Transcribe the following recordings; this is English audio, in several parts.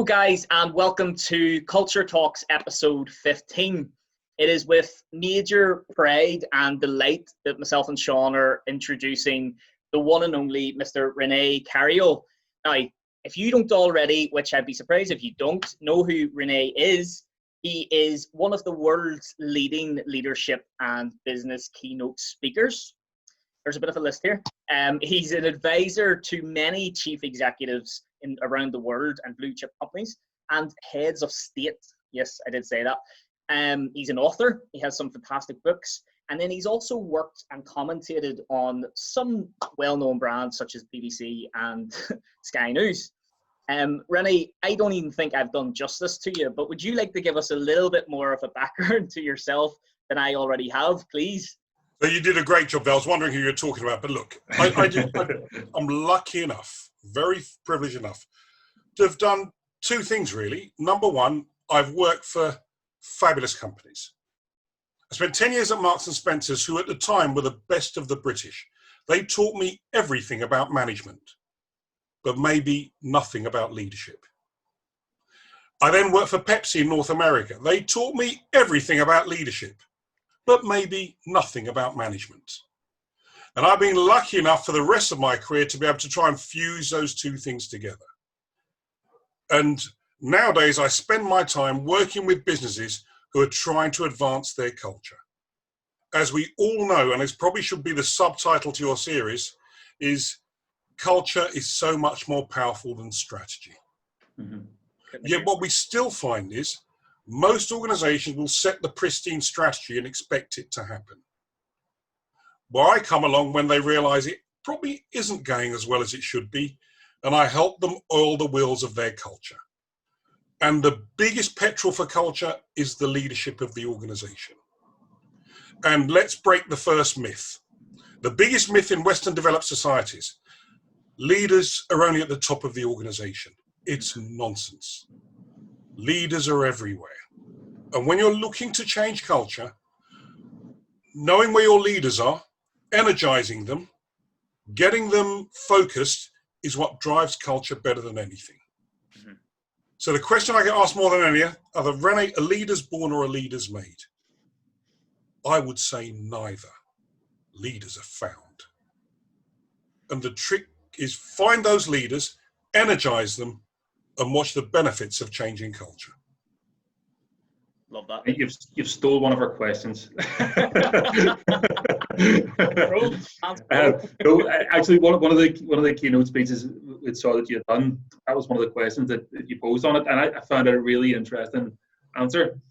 Hello guys, and welcome to Culture Talks episode 15. It is with major pride and delight that myself and Sean are introducing the one and only Mr. René Carayol. Now, if you don't already, which I'd be surprised if you don't know who René is, he is one of the world's leading leadership and business keynote speakers. There's a bit of a list here. He's an advisor to many chief executives around the world and blue chip companies and heads of state. Yes, I did say that. He's an author. He has some fantastic books. And then he's also worked and commentated on some well-known brands such as BBC and Sky News. René, I don't even think I've done justice to you, but would you like to give us a little bit more of a background to yourself than I already have, please? So you did a great job there. I was wondering who you're talking about, but look, I'm lucky enough, very privileged enough, to have done two things really. Number one, I've worked for fabulous companies. I spent 10 years at Marks and Spencer's, who at the time were the best of the British. They taught me everything about management, but maybe nothing about leadership. I then worked for Pepsi in North America. They taught me everything about leadership, but maybe nothing about management. And I've been lucky enough for the rest of my career to be able to try and fuse those two things together. And nowadays I spend my time working with businesses who are trying to advance their culture. As we all know, and this probably should be the subtitle to your series, is culture is so much more powerful than strategy. Mm-hmm. Yet what we still find is most organizations will set the pristine strategy and expect it to happen. Well, I come along when they realize it probably isn't going as well as it should be, and I help them oil the wheels of their culture. And the biggest petrol for culture is the leadership of the organization. And let's break the first myth. The biggest myth in Western developed societies: leaders are only at the top of the organization. It's nonsense. Leaders are everywhere. And when you're looking to change culture, knowing where your leaders are, energizing them, getting them focused is what drives culture better than anything. Mm-hmm. So the question I get asked more than any, are the René a leader's born or a leader's made? I would say neither. Leaders are found. And the trick is find those leaders, energize them, and watch the benefits of changing culture. Love that. You've stole one of our questions. No, actually, one of the keynote speeches we saw that you had done, that was one of the questions that you posed on it, and I found it a really interesting answer.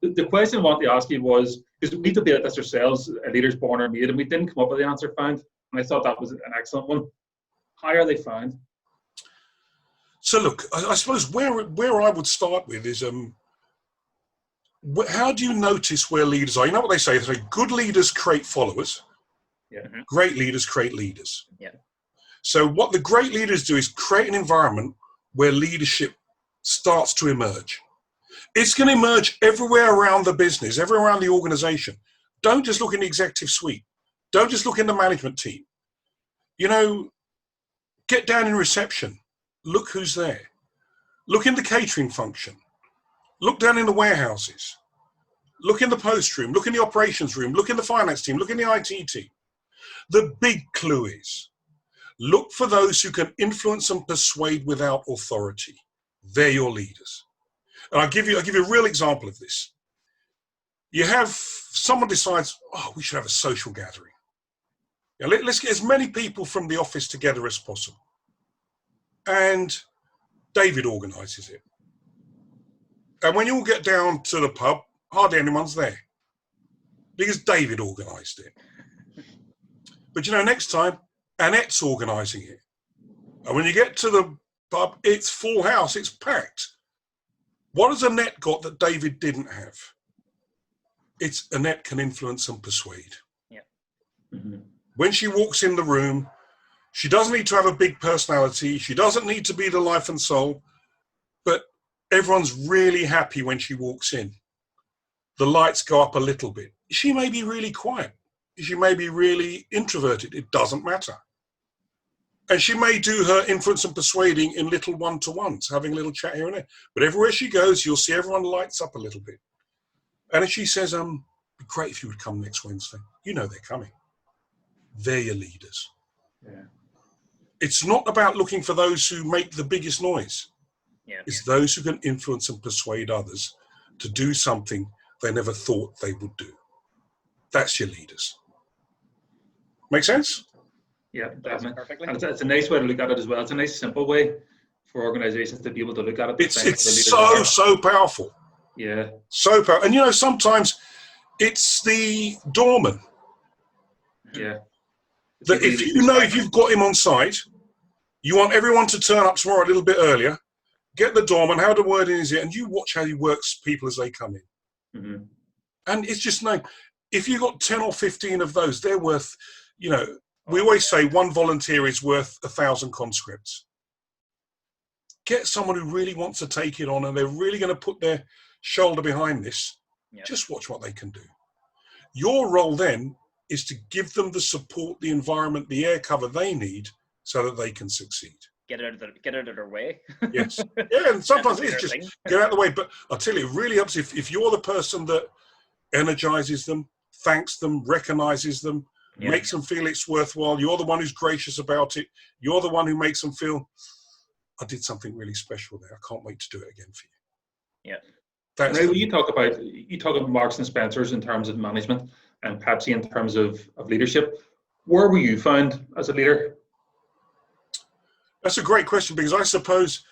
The question I wanted to ask you was, because we debated this ourselves, a leader's born or made, and we didn't come up with the answer found, and I thought that was an excellent one. How are they found? So look, I suppose where I would start with is how do you notice where leaders are? You know what they say? They say good leaders create followers. Yeah. Great leaders create leaders. Yeah. So what the great leaders do is create an environment where leadership starts to emerge. It's going to emerge everywhere around the business, everywhere around the organization. Don't just look in the executive suite. Don't just look in the management team. You know, get down in reception. Look who's there. Look in the catering function. Look down in the warehouses. Look in the post room. Look in the operations room. Look in the finance team. Look in the IT team. The big clue is look for those who can influence and persuade without authority. They're your leaders. And I'll give you a real example of this. You have someone decides, oh, we should have a social gathering. Now, let's get as many people from the office together as possible. And David organises it. And when you all get down to the pub, hardly anyone's there because David organised it. But you know, next time, Annette's organising it. And when you get to the pub, it's full house, it's packed. What has Annette got that David didn't have? It's Annette can influence and persuade. Yeah. Mm-hmm. When she walks in the room, she doesn't need to have a big personality. She doesn't need to be the life and soul, but everyone's really happy when she walks in. The lights go up a little bit. She may be really quiet. She may be really introverted. It doesn't matter. And she may do her influence and persuading in little one-to-ones, having a little chat here and there. But everywhere she goes, you'll see everyone lights up a little bit. And if she says, it'd be great if you would come next Wednesday. You know they're coming. They're your leaders. Yeah. It's not about looking for those who make the biggest noise. Yeah. It's those who can influence and persuade others to do something they never thought they would do. That's your leaders. Make sense? Yeah, definitely. Perfectly. And it's a nice way to look at it as well. It's a nice, simple way for organizations to be able to look at it. It's so powerful. Yeah. So powerful. And, you know, sometimes it's the doorman. Yeah. That if you know if you've got him on site, you want everyone to turn up tomorrow a little bit earlier, get the doorman, how the wording is it, and you watch how he works people as they come in. Mm-hmm. And it's just like, if you've got 10 or 15 of those, they're worth, you know, we always say one volunteer is worth 1,000 conscripts. Get someone who really wants to take it on and they're really going to put their shoulder behind this. Yeah. Just watch what they can do. Your role then is to give them the support, the environment, the air cover they need so that they can succeed. Get out of their way. Yes. Yeah, and sometimes it's just get out of the way. But I'll tell you, it really helps if you're the person that energizes them, thanks them, recognizes them, makes them feel it's worthwhile. You're the one who's gracious about it. You're the one who makes them feel, I did something really special there. I can't wait to do it again for you. Yeah. Now, you talk about Marks and Spencers in terms of management and Pepsi in terms of leadership. Where were you found as a leader? That's a great question, because I suppose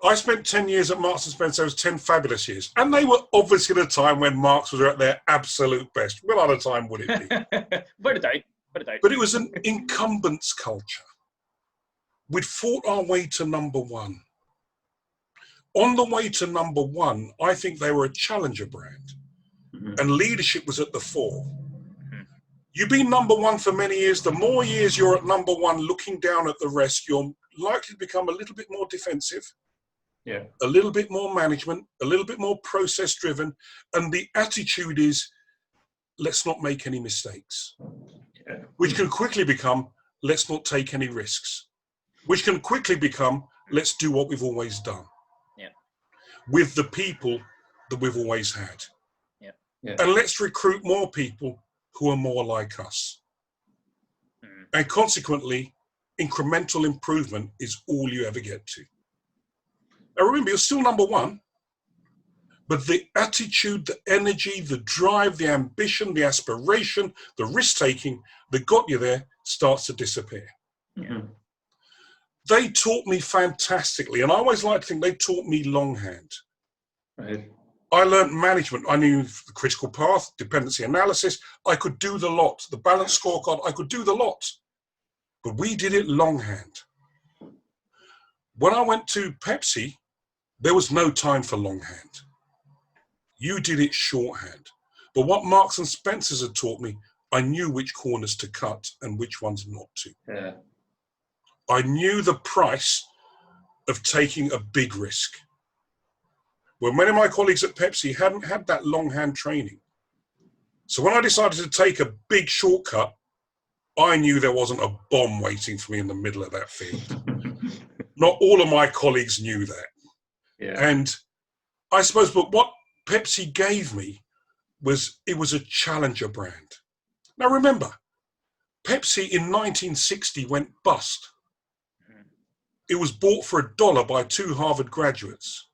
I spent 10 years at Marks and Spencer. It was 10 fabulous years. And they were obviously at a time when Marks was at their absolute best. What other time would it be? Without a doubt. But it was an incumbents culture. We'd fought our way to number one. On the way to number one, I think they were a challenger brand. Mm-hmm. And leadership was at the fore. Mm-hmm. You've been number one for many years. The more years you're at number one looking down at the rest, you're likely to become a little bit more defensive. Yeah. A little bit more management, a little bit more process driven. And the attitude is, let's not make any mistakes. Yeah. Which can quickly become, let's not take any risks. Which can quickly become, let's do what we've always done. Yeah. With the people that we've always had. Yeah. Yeah. And let's recruit more people who are more like us. Mm. And consequently, incremental improvement is all you ever get to. Now remember, you're still number one, but the attitude, the energy, the drive, the ambition, the aspiration, the risk-taking that got you there starts to disappear. Mm-hmm. They taught me fantastically, and I always like to think they taught me longhand. Right. I learned management. I knew the critical path, dependency analysis. I could do the lot. The balanced scorecard, I could do the lot. But we did it longhand. When I went to Pepsi, there was no time for longhand. You did it shorthand. But what Marks and Spencers had taught me, I knew which corners to cut and which ones not to. Yeah. I knew the price of taking a big risk. Well, many of my colleagues at Pepsi hadn't had that longhand training. So when I decided to take a big shortcut, I knew there wasn't a bomb waiting for me in the middle of that field. Not all of my colleagues knew that. Yeah. And I suppose, but what Pepsi gave me was, it was a challenger brand. Now remember, Pepsi in 1960 went bust. It was bought for $1 by 2 Harvard graduates,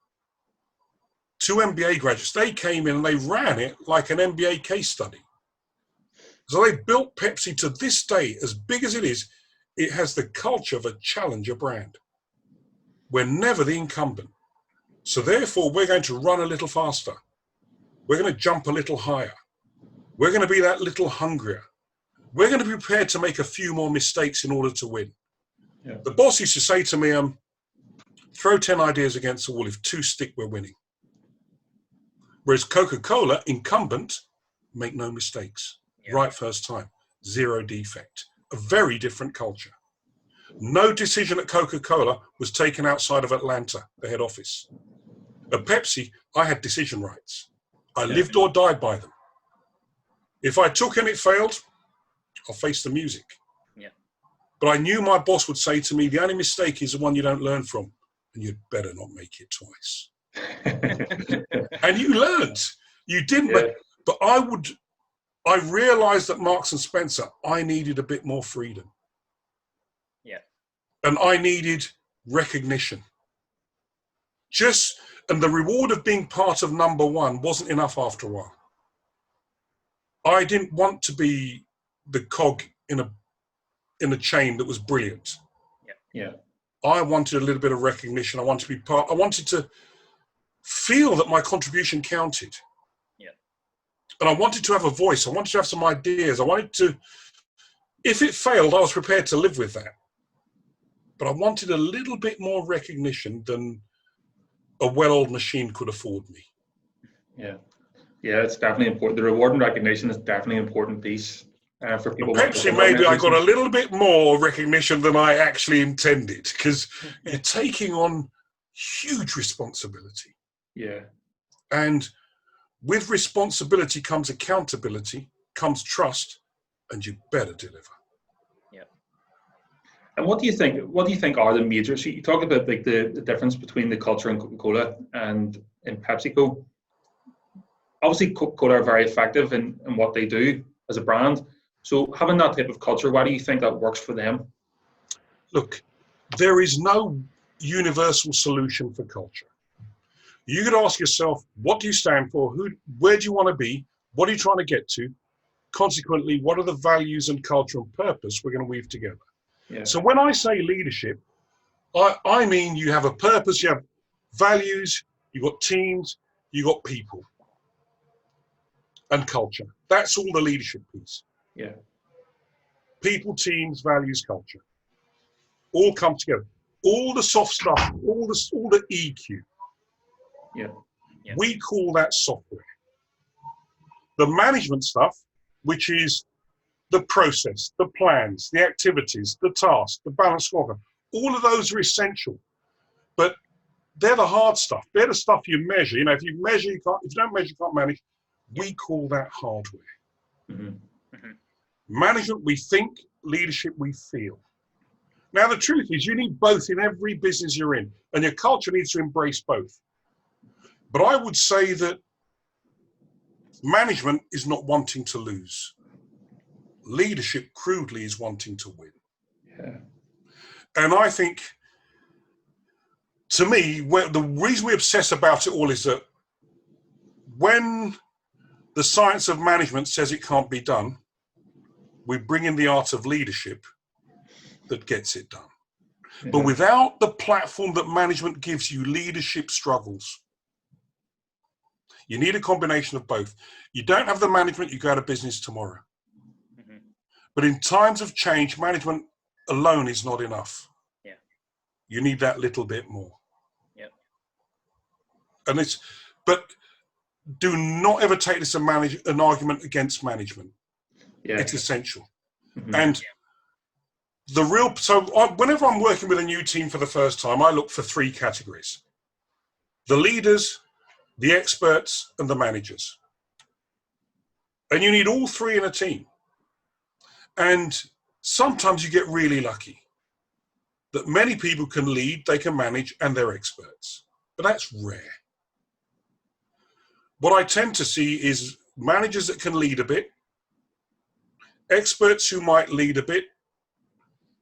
2 MBA graduates. They came in and they ran it like an MBA case study. So they built Pepsi to this day, as big as it is, it has the culture of a challenger brand. We're never the incumbent. So therefore, we're going to run a little faster. We're going to jump a little higher. We're going to be that little hungrier. We're going to be prepared to make a few more mistakes in order to win. Yeah. The boss used to say to me, throw 10 ideas against the wall. If 2 stick, we're winning. Whereas Coca-Cola, incumbent, make no mistakes. Yeah. Right first time. 0 defect. A very different culture. No decision at Coca-Cola was taken outside of Atlanta, the head office. At Pepsi, I had decision rights. I lived or died by them. If I took and it failed, I'll face the music. Yeah. But I knew my boss would say to me, the only mistake is the one you don't learn from, and you'd better not make it twice. And you learned. You didn't, Yeah. but I realized that Marks and Spencer, I needed a bit more freedom. Yeah. And I needed recognition. And the reward of being part of number one wasn't enough after a while. I didn't want to be the cog in a chain that was brilliant. Yeah. I wanted a little bit of recognition. I wanted to be part. I wanted to feel that my contribution counted. Yeah. And I wanted to have a voice. I wanted to have some ideas. I wanted to, if it failed, I was prepared to live with that. But I wanted a little bit more recognition than a well-oiled machine could afford me. Yeah. Yeah, it's definitely important. The reward and recognition is definitely an important piece for people. Perhaps maybe I got a little bit more recognition than I actually intended, because you're taking on huge responsibility. Yeah. And with responsibility comes accountability, comes trust, and you better deliver. Yeah. And what do you think are the major, so you talk about like the difference between the culture in Coca-Cola and in PepsiCo. Obviously, Coca-Cola are very effective in what they do as a brand. So having that type of culture, why do you think that works for them? Look, there is no universal solution for culture. You could ask yourself, what do you stand for? Where do you want to be? What are you trying to get to? Consequently, what are the values and culture and purpose we're going to weave together? Yeah. So when I say leadership, I mean you have a purpose, you have values, you've got teams, you've got people. And culture. That's all the leadership piece. Yeah. People, teams, values, culture. All come together. All the soft stuff, all the EQ. Yeah. Yeah. We call that software. The management stuff, which is the process, the plans, the activities, the tasks, the balance scorecard, all of those are essential. But they're the hard stuff. They're the stuff you measure. You know, if you measure, you can't. If you don't measure, you can't manage. We call that hardware. Mm-hmm. Mm-hmm. Management, we think. Leadership, we feel. Now, the truth is you need both in every business you're in, and your culture needs to embrace both. But I would say that management is not wanting to lose. Leadership, crudely, is wanting to win. Yeah. And I think, to me, the reason we obsess about it all is that when the science of management says it can't be done, we bring in the art of leadership that gets it done. Yeah. But without the platform that management gives you, leadership struggles. You need a combination of both. You don't have the management, you go out of business tomorrow. Mm-hmm. But But in times of change, management alone is not enough. Yeah. You need that little bit more. Yeah. And but do not ever take this an argument against management. Yeah. It's essential. Mm-hmm. And whenever I'm working with a new team for the first time, I look for three categories: the leaders, the experts, and the managers. And you need all three in a team. And sometimes you get really lucky that many people can lead, they can manage, and they're experts. But that's rare. What I tend to see is managers that can lead a bit, experts who might lead a bit,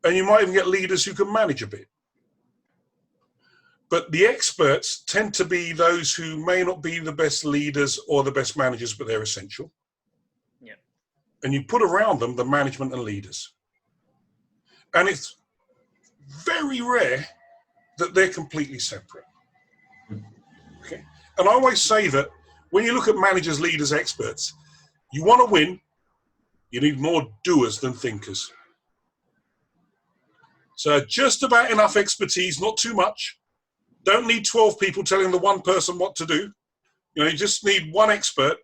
and you might even get leaders who can manage a bit. But the experts tend to be those who may not be the best leaders or the best managers, but they're essential. Yeah. And you put around them the management and leaders. And it's very rare that they're completely separate. Okay. And I always say that when you look at managers, leaders, experts, you want to win, you need more doers than thinkers. So just about enough expertise, not too much. Don't need 12 people telling the one person what to do. You know, you just need one expert,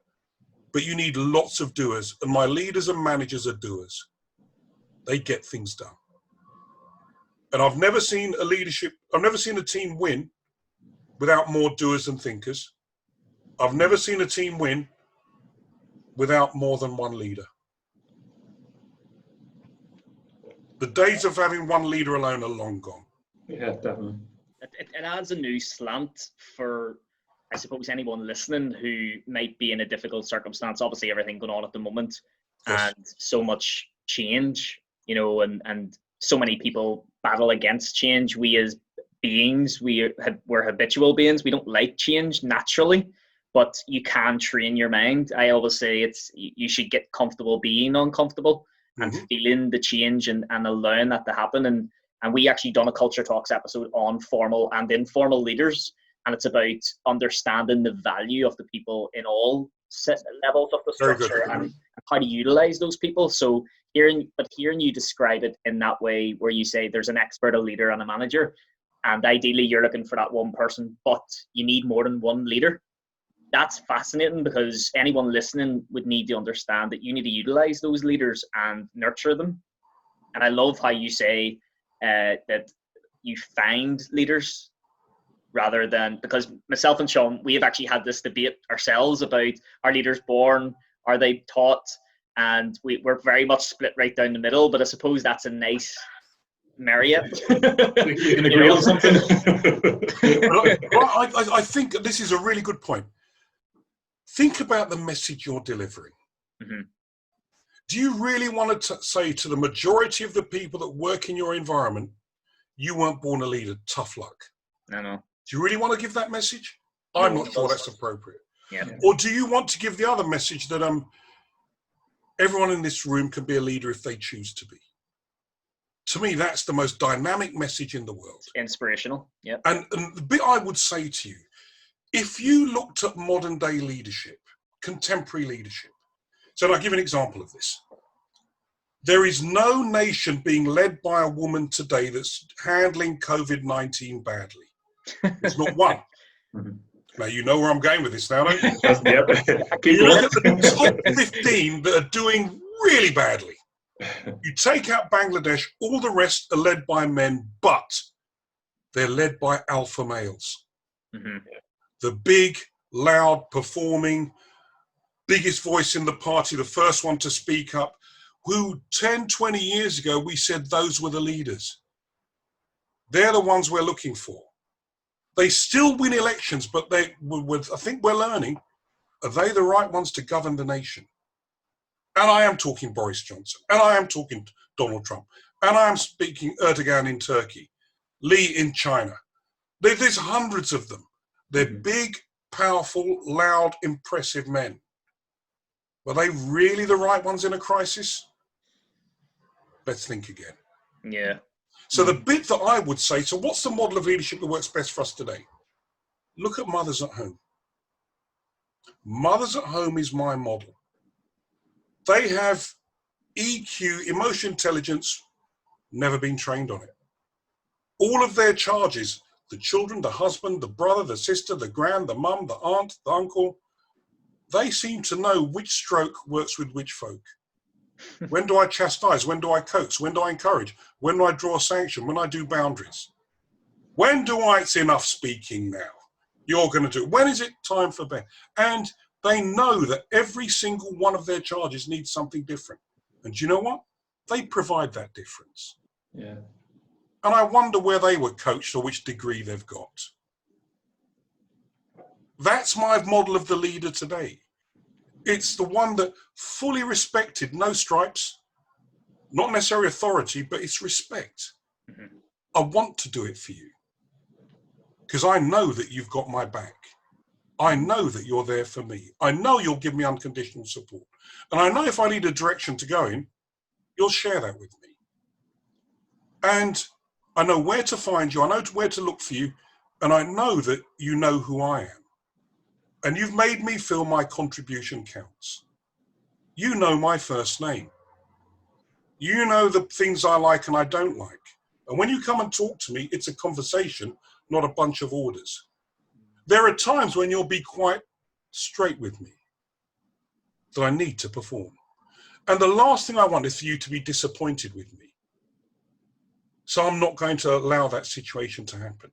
but you need lots of doers. And my leaders and managers are doers. They get things done. And I've never seen a team win without more doers than thinkers. I've never seen a team win without more than one leader. The days of having one leader alone are long gone. Yeah, definitely. It adds a new slant for, I suppose, anyone listening who might be in a difficult circumstance. Obviously, everything going on at the moment, Yes. and so much change, and so many people battle against change. We as beings, we're habitual beings. We don't like change naturally, but you can train your mind. I always say you should get comfortable being uncomfortable and feeling the change and allowing that to happen. And we actually done a Culture Talks episode on formal and informal leaders, and it's about understanding the value of the people in all levels of the structure and how to utilize those people. So hearing you describe it in that way, where you say there's an expert, a leader, and a manager, and ideally you're looking for that one person, but you need more than one leader. That's fascinating, because anyone listening would need to understand that you need to utilize those leaders and nurture them. And I love how you say that you find leaders rather than, because myself and Sean, we have actually had this debate ourselves about, are leaders born, are they taught? And we're very much split right down the middle, but I suppose that's a nice Marriott. We can agree on something. I think this is a really good point. Think about the message you're delivering. Mm-hmm. Do you really want to say to the majority of the people that work in your environment, you weren't born a leader, tough luck? No. Do you really want to give that message? I'm not sure that's appropriate. Yeah. Or do you want to give the other message that everyone in this room can be a leader if they choose to be? To me, that's the most dynamic message in the world. Inspirational. Yeah. And the bit I would say to you, if you looked at modern day leadership, contemporary leadership, so I'll give an example of this. There is no nation being led by a woman today that's handling COVID-19 badly. There's not one. Now, you know where I'm going with this now, don't you? You look at the top 15 that are doing really badly. You take out Bangladesh, all the rest are led by men, but they're led by alpha males. Mm-hmm. The big, loud, performing, biggest voice in the party, the first one to speak up, who 10, 20 years ago, we said those were the leaders. They're the ones we're looking for. They still win elections, but I think we're learning, are they the right ones to govern the nation? And I am talking Boris Johnson, and I am talking Donald Trump, and I am speaking Erdogan in Turkey, Li in China. There's hundreds of them. They're big, powerful, loud, impressive men. Were they really the right ones in a crisis? Let's think again. Yeah. So the bit that I would say, so what's the model of leadership that works best for us today? Look at mothers at home. Mothers at home is my model. They have EQ, emotional intelligence, never been trained on it. All of their charges, the children, the husband, the brother, the sister, the grand, the mum, the aunt, the uncle, they seem to know which stroke works with which folk. When do I chastise? When do I coax? When do I encourage? When do I draw a sanction? When I do boundaries? When do I, it's enough speaking now. You're going to do it. When is it time for bed? And they know that every single one of their charges needs something different. And do you know what? They provide that difference. Yeah. And I wonder where they were coached or which degree they've got. That's my model of the leader today. It's the one that fully respected, no stripes, not necessarily authority, but it's respect. Mm-hmm. I want to do it for you because I know that you've got my back. I know that you're there for me. I know you'll give me unconditional support. And I know if I need a direction to go in, you'll share that with me. And I know where to find you. I know where to look for you. And I know that you know who I am. And you've made me feel my contribution counts. You know my first name. You know the things I like and I don't like. And when you come and talk to me, it's a conversation, not a bunch of orders. There are times when you'll be quite straight with me that I need to perform. And the last thing I want is for you to be disappointed with me. So I'm not going to allow that situation to happen.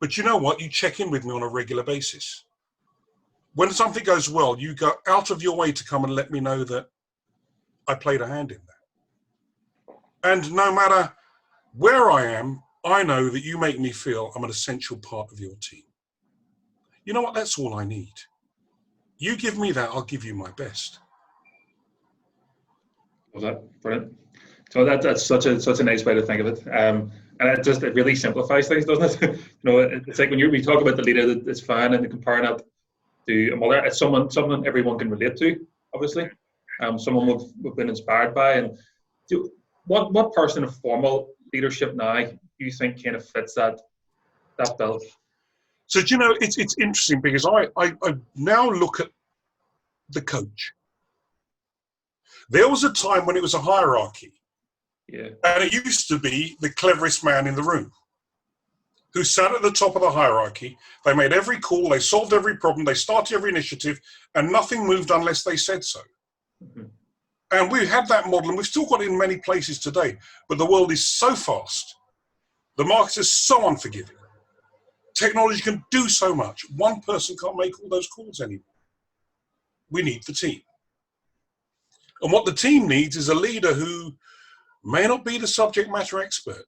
But you know what? You check in with me on a regular basis. When something goes well, you go out of your way to come and let me know that I played a hand in that. And no matter where I am, I know that you make me feel I'm an essential part of your team. You know what? That's all I need. You give me that, I'll give you my best. Love that. Brilliant. So that's such a nice way to think of it. And it really simplifies things, doesn't it? It's like when we talk about the leader that's fine and comparing that to a mother, it's someone everyone can relate to, obviously. Someone we've been inspired by. And what person of formal leadership now do you think kind of fits that bill? So do you know, it's interesting because I now look at the coach. There was a time when it was a hierarchy. Yeah. And it used to be the cleverest man in the room who sat at the top of the hierarchy. They made every call, they solved every problem, they started every initiative, and nothing moved unless they said so. Mm-hmm. And we had that model, and we've still got it in many places today. But the world is so fast. The market is so unforgiving. Technology can do so much. One person can't make all those calls anymore. We need the team. And what the team needs is a leader who may not be the subject matter expert,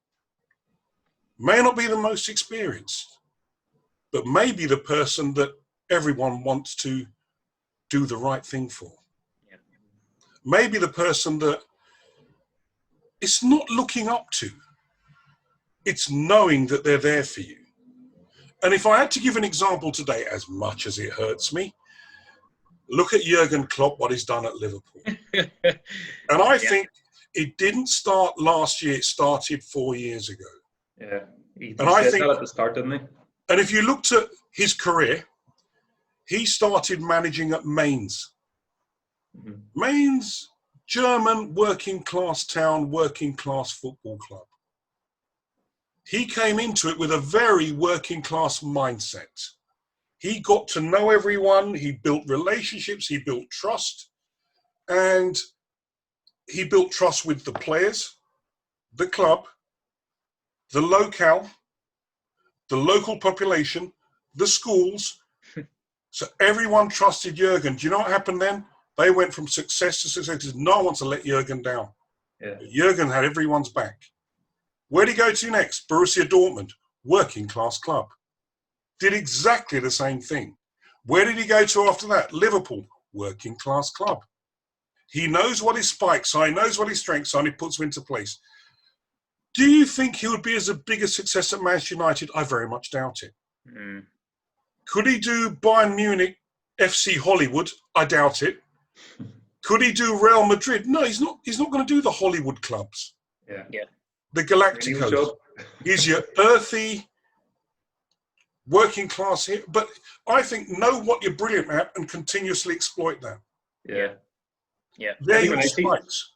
may not be the most experienced, but may be the person that everyone wants to do the right thing for. Yeah. Maybe the person that it's not looking up to, it's knowing that they're there for you. And if I had to give an example today, as much as it hurts me, look at Jurgen Klopp, what he's done at Liverpool. And I think it didn't start last year, it started 4 years ago. Yeah, he and I said think that at the start, didn't he? And if you looked at his career, he started managing at Mainz. Mm-hmm. Mainz, German working class town, working class football club. He came into it with a very working class mindset. He got to know everyone, he built relationships, he built trust, and he built trust with the players, the club, the locale, the local population, the schools. So everyone trusted Jurgen. Do you know what happened then? They went from success to success. No one wants to let Jurgen down. Yeah. Jurgen had everyone's back. Where did he go to next? Borussia Dortmund, working class club. Did exactly the same thing. Where did he go to after that? Liverpool, working class club. He knows what his spikes are, he knows what his strengths are, and he puts them into place. Do you think he would be as a big a success at Manchester United? I very much doubt it. Mm. Could he do Bayern Munich, FC Hollywood? I doubt it. Could he do Real Madrid? No, he's not going to do the Hollywood clubs. Yeah. The Galacticos. He's your earthy, working class here. But I think know what you're brilliant at and continuously exploit that. Yeah. They're your spikes.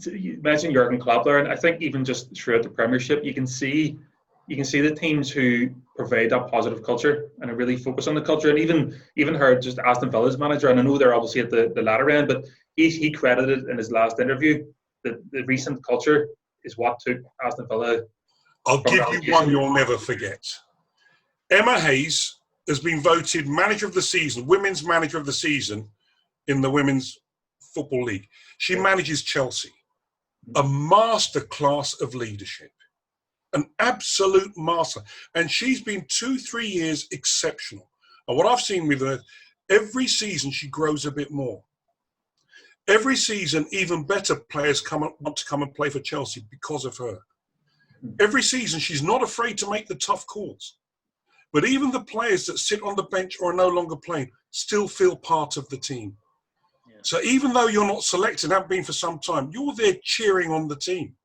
You mentioned Jurgen Klopp there, and I think even just throughout the Premiership, you can see the teams who provide that positive culture and really focus on the culture. And even heard just Aston Villa's manager, and I know they're obviously at the latter end, but he credited in his last interview that the recent culture is what took Aston Villa. I'll give you one you'll never forget. Emma Hayes has been voted manager of the season, women's manager of the season in the Women's Football League. She manages Chelsea. A masterclass of leadership. An absolute master. And she's been 2-3 years exceptional. And what I've seen with her, every season she grows a bit more. Every season, even better players want to come and play for Chelsea because of her. Every season, she's not afraid to make the tough calls. But even the players that sit on the bench or are no longer playing still feel part of the team. Yeah. So even though you're not selected, haven't been for some time, you're there cheering on the team.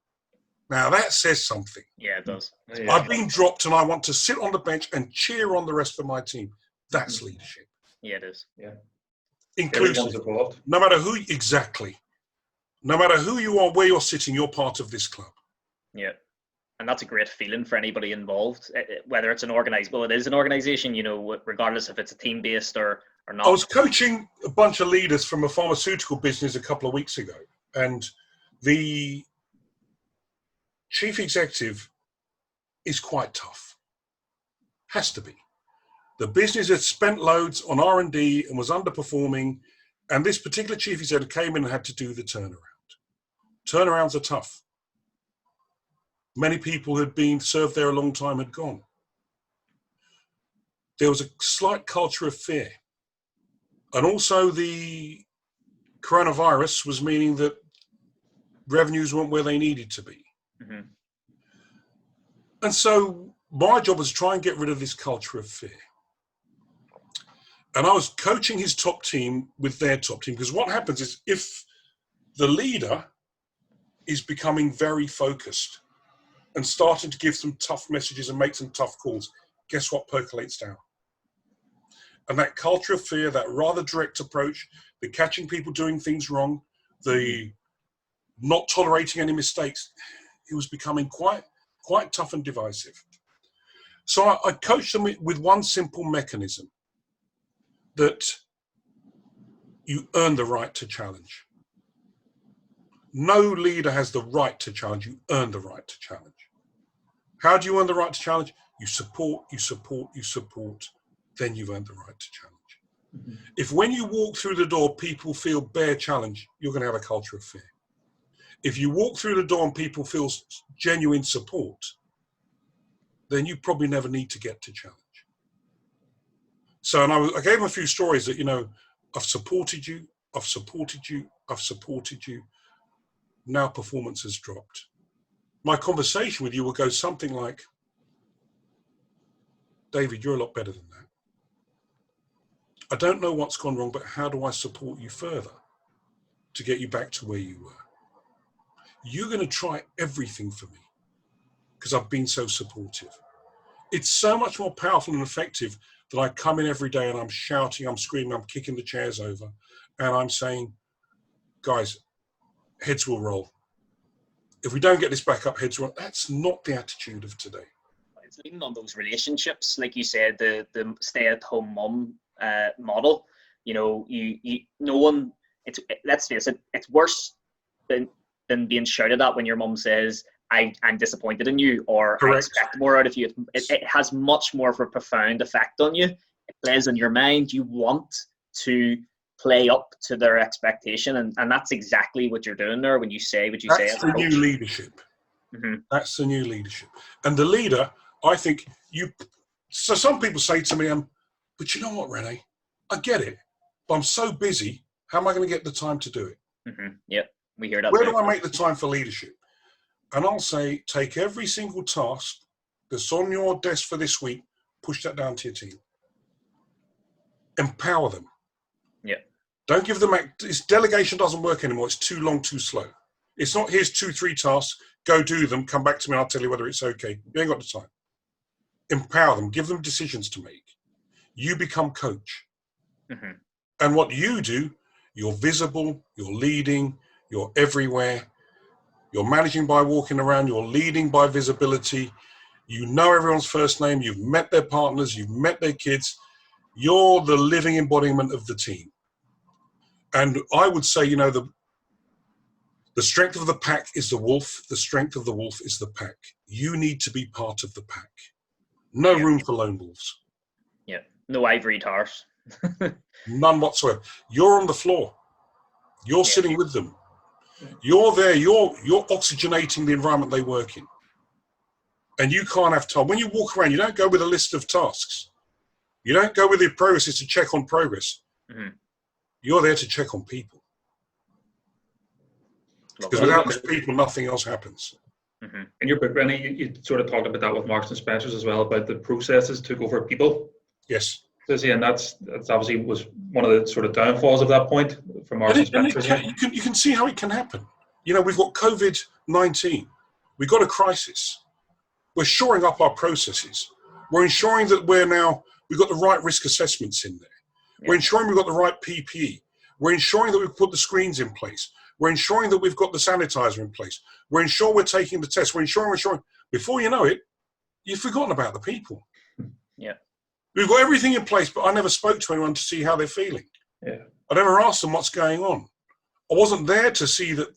Now, that says something. Yeah, it does. Yeah. I've been dropped and I want to sit on the bench and cheer on the rest of my team. That's leadership. Yeah, it is. Yeah. Inclusive. No matter who, exactly. No matter who you are, where you're sitting, you're part of this club. Yeah. And that's a great feeling for anybody involved, whether it's an organization, regardless if it's a team-based or not. I was coaching a bunch of leaders from a pharmaceutical business a couple of weeks ago, and the chief executive is quite tough. Has to be. The business had spent loads on R&D and was underperforming, and this particular chief executive came in and had to do the turnaround. Turnarounds are tough. Many people who had been served there a long time had gone. There was a slight culture of fear. And also the coronavirus was meaning that revenues weren't where they needed to be. Mm-hmm. And so my job was to try and get rid of this culture of fear. And I was coaching his top team with their top team, because what happens is if the leader is becoming very focused and starting to give some tough messages and make some tough calls, guess what percolates down? And that culture of fear, that rather direct approach, the catching people doing things wrong, the not tolerating any mistakes, it was becoming quite tough and divisive. So I coached them with one simple mechanism, that you earn the right to challenge. No leader has the right to challenge, you earn the right to challenge. How do you earn the right to challenge? You support, then you've earned the right to challenge. Mm-hmm. If when you walk through the door, people feel bare challenge, you're going to have a culture of fear. If you walk through the door and people feel genuine support, then you probably never need to get to challenge. So, and I gave them a few stories that, I've supported you, now performance has dropped. My conversation with you will go something like, David, you're a lot better than that. I don't know what's gone wrong, but how do I support you further to get you back to where you were? You're going to try everything for me because I've been so supportive. It's so much more powerful and effective that I come in every day and I'm shouting, I'm screaming, I'm kicking the chairs over, and I'm saying, guys, heads will roll. If we don't get this back up, heads will roll. That's not the attitude of today. It's leaning on those relationships, like you said, the stay-at-home mum model. No one. Let's face it, it's worse than being shouted at when your mum says, I'm disappointed in you, or correct, I expect more out of you. It has much more of a profound effect on you. It plays on your mind. You want to play up to their expectation, and that's exactly what you're doing there when you say what you say. That's the new leadership. Mm-hmm. That's the new leadership. And the leader, I think, so some people say to me, but you know what, René? I get it, but I'm so busy. How am I going to get the time to do it? Mm-hmm. Yep, we hear that. Where do I make the time for leadership? And I'll say, take every single task that's on your desk for this week, push that down to your team. Empower them. Yeah. Don't give them, this delegation doesn't work anymore. It's too long, too slow. It's not, here's 2-3 tasks, go do them, come back to me, I'll tell you whether it's okay. You ain't got the time. Empower them, give them decisions to make. You become coach. Mm-hmm. And what you do, you're visible, you're leading, you're everywhere. You're managing by walking around, you're leading by visibility. You know everyone's first name, you've met their partners, you've met their kids. You're the living embodiment of the team. And I would say, the strength of the pack is the wolf, the strength of the wolf is the pack. You need to be part of the pack. No room for lone wolves. Yeah, no ivory towers. None whatsoever. You're on the floor. You're sitting with them. You're there, you're oxygenating the environment they work in. And you can't have time. When you walk around, you don't go with a list of tasks. You don't go with the progress to check on progress. Mm-hmm. You're there to check on people. Because without those people, nothing else happens. Mm-hmm. In your book, René, you sort of talked about that with Marks and Spencer's as well, about the processes took over people. Yes. And that's obviously was one of the sort of downfalls of that point for Marks and Spencer's. You can see how it can happen. We've got COVID-19. We've got a crisis. We're shoring up our processes. We're ensuring that we've got the right risk assessments in there. Yeah. We're ensuring we've got the right PPE. We're ensuring that we've put the screens in place. We're ensuring that we've got the sanitizer in place. We're ensuring we're taking the test. We're ensuring. Before you know it, you've forgotten about the people. Yeah. We've got everything in place, but I never spoke to anyone to see how they're feeling. Yeah. I never asked them what's going on. I wasn't there to see that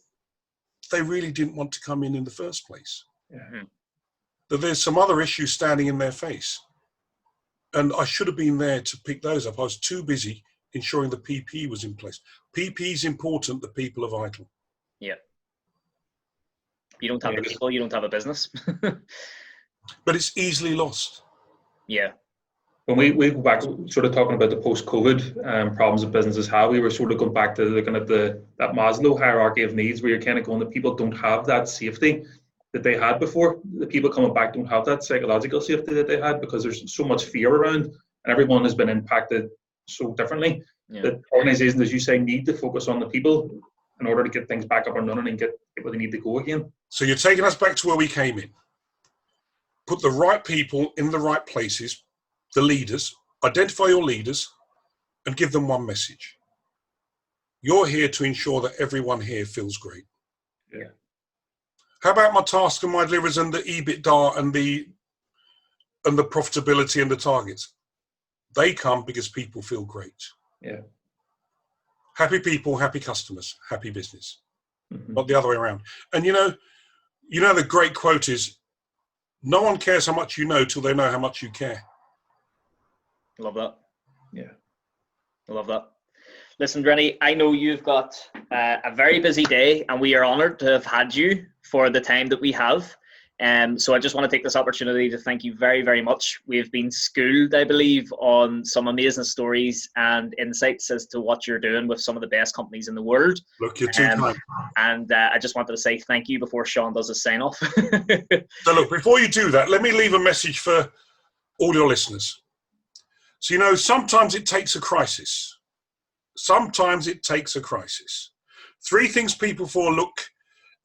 they really didn't want to come in the first place. Yeah. That there's some other issues standing in their face. And I should have been there to pick those up. I was too busy ensuring the PPE was in place. PPE is important, the people are vital. Yeah. you don't have the people, you don't have a business. But it's easily lost. Yeah. When we go back, sort of talking about the post-COVID problems that businesses have, we were sort of going back to looking at that Maslow hierarchy of needs, where you're kind of going that people don't have that safety that they had before. The people coming back don't have that psychological safety that they had because there's so much fear around, and everyone has been impacted so differently. Yeah. That organizations, as you say, need to focus on the people in order to get things back up and running and get where they need to go again. So you're taking us back to where we came in. Put the right people in the right places. The leaders, identify your leaders and give them one message. You're here to ensure that everyone here feels great. Yeah. How about my task and my deliveries and the EBITDA and the profitability and the targets? They come because people feel great. Yeah. Happy people, happy customers, happy business. Mm-hmm. Not the other way around. And you know the great quote is, no one cares how much you know till they know how much you care. Love that. Yeah. I love that. Listen, René, I know you've got a very busy day, and we are honoured to have had you for the time that we have. So I just want to take this opportunity to thank you very, very much. We've been schooled, I believe, on some amazing stories and insights as to what you're doing with some of the best companies in the world. Look, you're too kind. And I just wanted to say thank you before Sean does his sign-off. So look, before you do that, let me leave a message for all your listeners. So, sometimes it takes a crisis. Sometimes it takes a crisis. 3 things people look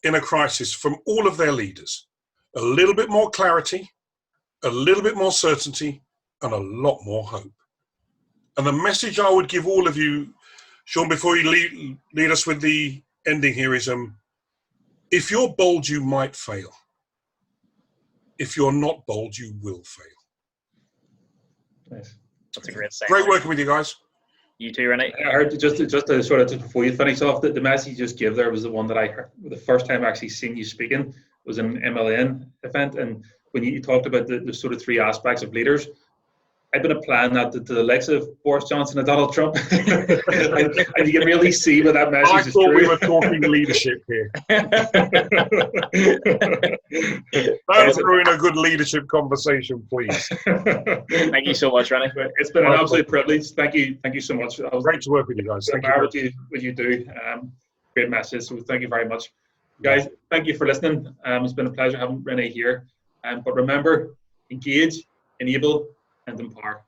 in a crisis from all of their leaders: a little bit more clarity, a little bit more certainty, and a lot more hope. And the message I would give all of you, Sean, before you lead us with the ending here is, if you're bold, you might fail. If you're not bold, you will fail. Nice. That's a great saying. Great working with you guys. You too, René. I heard just to sort of before you finish off, the message you just gave there was the one that I heard the first time I actually seen you speaking was an MLN event, and when you talked about the sort of 3 aspects of leaders, I've been applying that to the likes of Boris Johnson and Donald Trump, and you can really see where that message is true. I thought we were talking leadership here. Don't ruin a good leadership conversation, please. Thank you so much, René. It's been an absolute privilege. Thank you so much. I was great to work with you guys. Thank you. What you do. Great message. So thank you very much, guys. Thank you for listening. It's been a pleasure having René here. But remember, engage, enable, and empower.